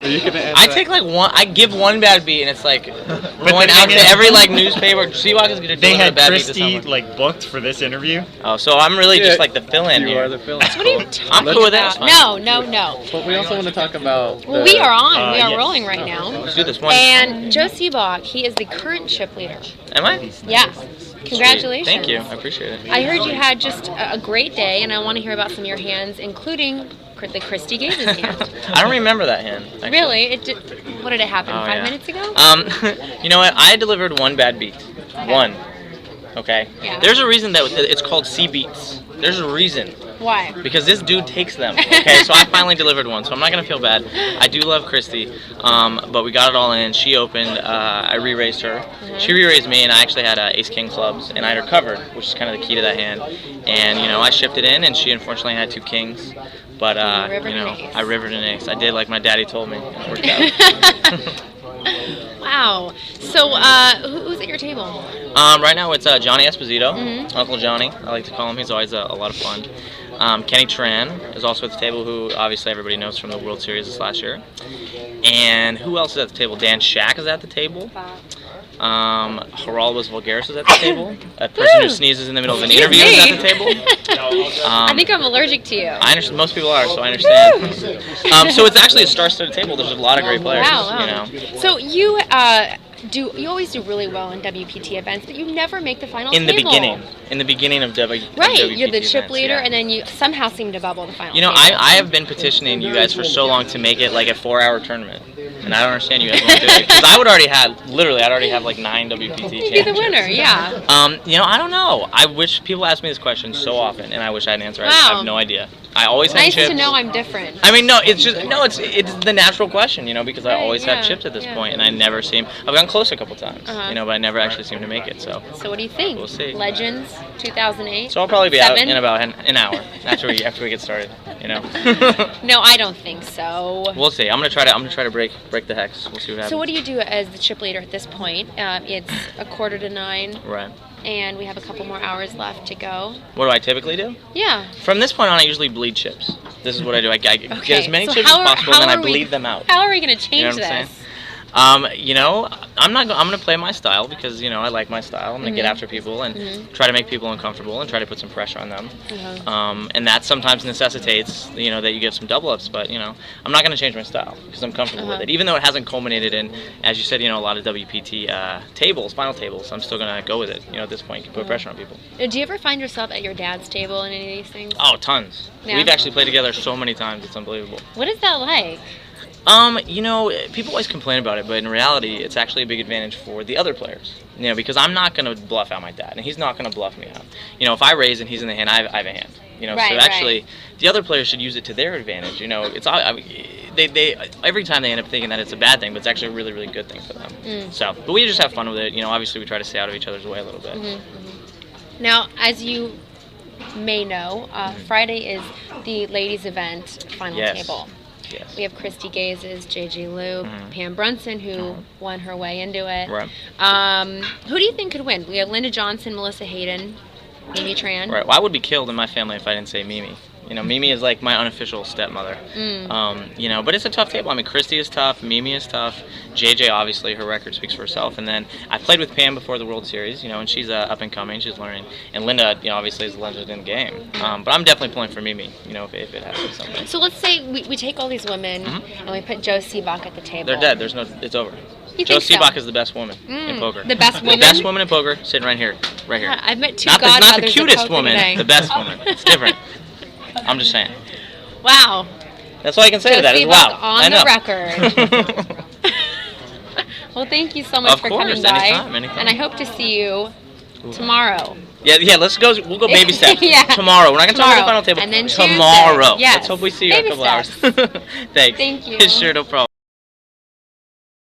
I take like one. I give one bad beat, and it's like going out to every like newspaper. Sebok is gonna deliver a bad beat to someone. Kristy like booked for this interview. Oh, so I'm really just like the fill-in here. You are the fill-in. What are you talking I'm cool with that. about? No. But we also want to talk about. Well, we are on. We are yes. rolling right now. Let's do this one. And Joe Sebok, he is the current chip leader. Am I? Yeah. Congratulations. Thank you. I appreciate it. I heard you had just a great day, and I want to hear about some of your hands, incling the Kristy Gaze's hand. I don't remember that hand. Actually. Really? What did it happen? Oh, 5 minutes ago? You know what? I delivered one bad beat. One. Okay. Yeah. There's a reason that it's called Sebeats. There's a reason. Why? Because this dude takes them. Okay, so I finally delivered one, so I'm not gonna feel bad. I do love Kristy, but we got it all in. She opened. I re-raised her. She re-raised me, and I actually had Ace King clubs, and I had her covered, which is kind of the key to that hand. And you know, I shipped it in, and she unfortunately had 2 kings. But you know, I rivered an ace. I did like my daddy told me. It worked out. Wow. So, who's at your table? Right now it's Johnny Esposito, Uncle Johnny. I like to call him. He's always a lot of fun. Kenny Tran is also at the table, who obviously everybody knows from the World Series this last year. And who else is at the table? Dan Shack is at the table. Geraldo Vulgaris is at the table. A person who sneezes in the middle of an interview is at the table. I think I'm allergic to you. I understand. Most people are, so I understand. So it's actually a star-studded table. There's a lot of great players. Wow. You know. So you always do really well in WPT events, but you never make the final In the table. beginning of WPT Right, you're the chip events, leader, yeah. and then you somehow seem to bubble the final. You know, table. I have been petitioning you guys for so long to make it like a 4-hour tournament, and I don't understand you guys won't do it, because I'd already have like 9 WPT You'd championships. be the winner, yeah. You know, I don't know. I wish people ask me this question so often, and I wish I had an answer. I have no idea. I always have Nice chips. to know I'm different. I mean, no, it's the natural question, you know, because I always have chips at this point, and I never seem. I've gotten close a couple times, you know, but I never actually seem to make it. So what do you think? We'll see. Legends, 2008. So I'll probably be out 7? in about an hour after we get started. You know. No, I don't think so. We'll see. I'm gonna try to break the hex. We'll see what happens. So what do you do as the chip leader at this point? It's 8:45. Right. And we have a couple more hours left to go. What do I typically do? Yeah. From this point on, I usually bleed chips. This is what I do. I get as many chips as possible, and then I bleed them out. How are we going to change You know what I'm this? You know, I'm gonna play my style, because you know I like my style. I'm gonna get after people and try to make people uncomfortable and try to put some pressure on them. And that sometimes necessitates, you know, that you get some double ups. But you know, I'm not gonna change my style because I'm comfortable with it. Even though it hasn't culminated in, as you said, you know, a lot of WPT final tables. I'm still gonna go with it. You know, at this point, you can put pressure on people. Do you ever find yourself at your dad's table in any of these things? Oh, tons. Yeah. We've actually played together so many times. It's unbelievable. What is that like? You know, people always complain about it, but in reality, it's actually a big advantage for the other players. You know, because I'm not going to bluff out my dad, and he's not going to bluff me out. You know, if I raise and he's in the hand, I have a hand. You know, so actually, the other players should use it to their advantage. You know, it's they every time they end up thinking that it's a bad thing, but it's actually a really, really good thing for them. So, but we just have fun with it. You know, obviously we try to stay out of each other's way a little bit. Now, as you may know, Friday is the ladies' event final table. Yes. We have Kristy Gaze's, JJ Liu, Pam Brunson, who won her way into it. Right. Who do you think could win? We have Linda Johnson, Melissa Hayden, Mimi Tran. Right. Well, I would be killed in my family if I didn't say Mimi. You know, Mimi is like my unofficial stepmother. You know, but it's a tough table. I mean, Kristy is tough, Mimi is tough, JJ, obviously, her record speaks for herself. And then I played with Pam before the World Series, you know, and she's up and coming, she's learning. And Linda, you know, obviously is a legend in the game. But I'm definitely pulling for Mimi, you know, if it happens someday. So let's say we take all these women and we put Joe Sebok at the table. They're dead. It's over. Joe Sebok is the best woman in poker. The best woman? The best woman in poker, sitting right here. Right here. I've met two not the cutest woman, today. the best woman. It's different. I'm just saying. Wow. That's all I can say to that is wow. On the record. Well, thank you so much for coming by. Anytime. And I hope to see you tomorrow. Yeah, let's go. We'll go baby steps. Tomorrow. We're not going to talk about the final table. And then tomorrow. Yes. Let's hope we see you in a couple steps. hours. Thanks. Thank you. Sure, no problem.